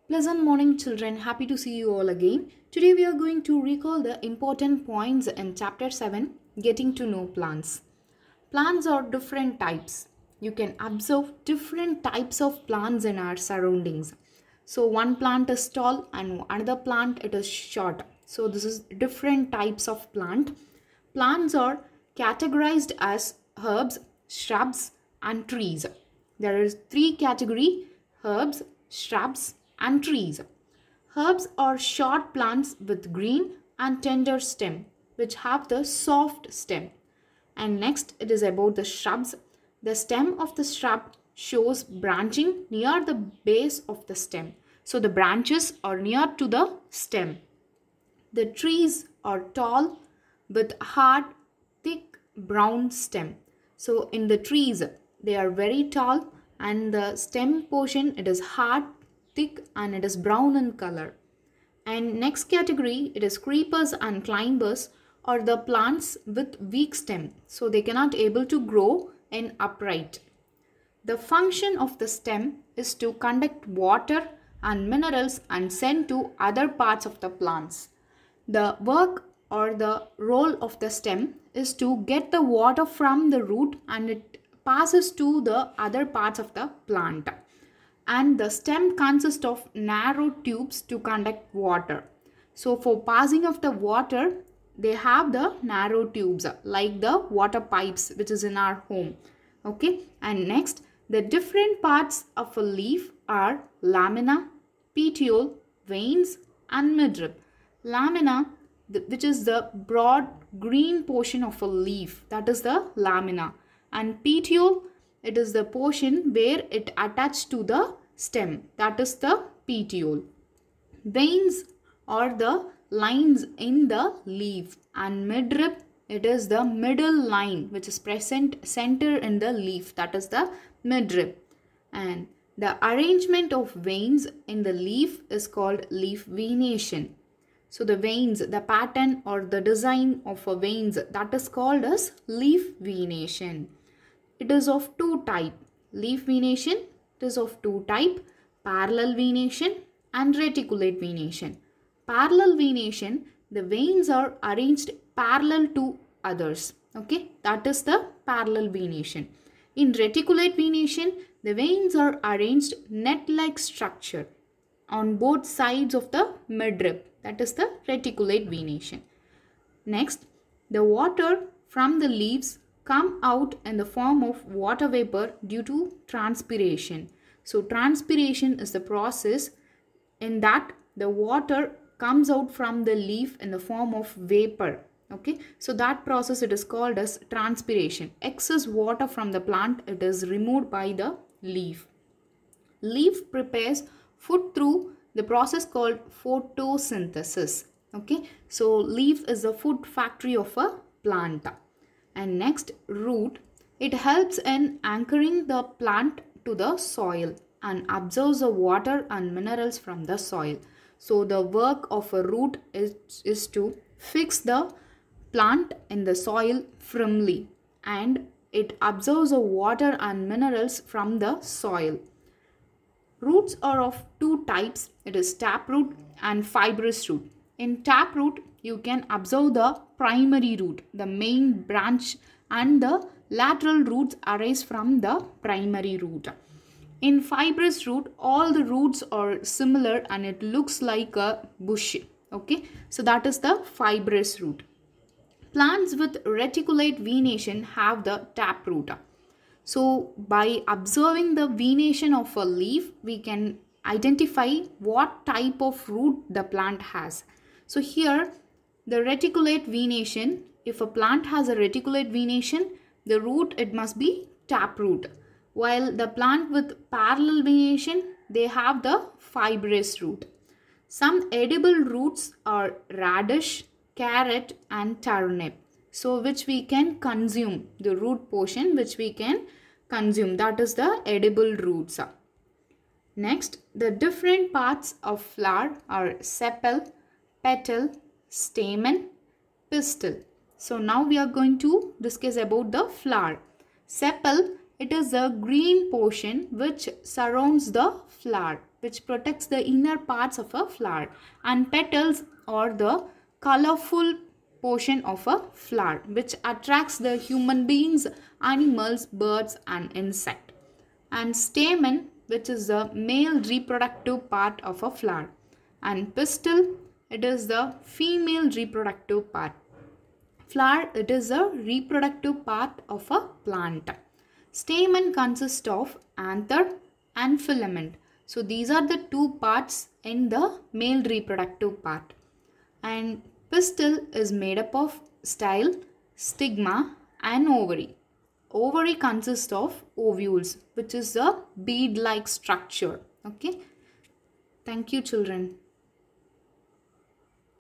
Pleasant morning, children. Happy to see you all again. Today we are going to recall the important points in chapter 7, Getting to Know Plants. Plants are different types. You can observe different types of plants in our surroundings. So one plant is tall and another plant it is short. So this is different types of plant. Plants are categorized as herbs, shrubs and trees. There is three category: herbs, shrubs and trees. Herbs are short plants with green and tender stem which have the soft stem. And next it is about the shrubs. The stem of the shrub shows branching near the base of the stem. So the branches are near to the stem. The trees are tall with hard, thick brown stem. So in the trees, they are very tall and the stem portion it is hard, thick and it is brown in color. And next category, it is creepers and climbers or the plants with weak stem. So they cannot able to grow in upright. The function of the stem is to conduct water and minerals and send to other parts of the plants. The work or the role of the stem is to get the water from the root and it passes to the other parts of the plant. And the stem consists of narrow tubes to conduct water. So for passing of the water, they have the narrow tubes like the water pipes which is in our home. Okay, and next the different parts of a leaf are lamina, petiole, veins and midrib. Lamina, which is the broad green portion of a leaf, that is the lamina, and petiole, it is the portion where it attached to the stem, that is the petiole. Veins are the lines in the leaf, and midrib, it is the middle line which is present center in the leaf, that is the midrib. And the arrangement of veins in the leaf is called leaf venation. So the veins, the pattern or the design of a veins, that is called as leaf venation. It is of two types. Leaf venation, it is of two types: parallel venation and reticulate venation. Parallel venation, the veins are arranged parallel to others. Okay, that is the parallel venation. In reticulate venation, the veins are arranged net-like structure on both sides of the midrib. That is the reticulate venation. Next, the water from the leaves come out in the form of water vapor due to transpiration. So transpiration is the process in that the water comes out from the leaf in the form of vapor. Okay, so that process it is called as transpiration. Excess water from the plant it is removed by the leaf. Leaf prepares food through the process called photosynthesis. Okay, so leaf is the food factory of a plant. And next, root, it helps in anchoring the plant to the soil and absorbs the water and minerals from the soil. So the work of a root is to fix the plant in the soil firmly and it absorbs the water and minerals from the soil. Roots are of two types. It is taproot and fibrous root. In taproot, you can observe the primary root, the main branch, and the lateral roots arise from the primary root. In fibrous root, all the roots are similar and it looks like a bush. Okay, so that is the fibrous root. Plants with reticulate venation have the taproot. So by observing the venation of a leaf, we can identify what type of root the plant has. So here the reticulate venation, if a plant has a reticulate venation, the root it must be taproot. While the plant with parallel venation, they have the fibrous root. Some edible roots are radish, carrot and turnip. So which we can consume, the root portion which we can consume, that is the edible roots. Next, the different parts of flower are sepal, petal, stamen, pistil. So now we are going to discuss about the flower. Sepal, it is the green portion which surrounds the flower. which protects the inner parts of a flower, and petals are the colorful portion of a flower which attracts the human beings, animals, birds and insect. And stamen, which is the male reproductive part of a flower, and pistil, it is the female reproductive part. Flower, it is a reproductive part of a plant. Stamen consists of anther and filament. So these are the two parts in the male reproductive part. And pistil is made up of style, stigma and ovary. Ovary consists of ovules, which is a bead-like structure. Okay. Thank you, children.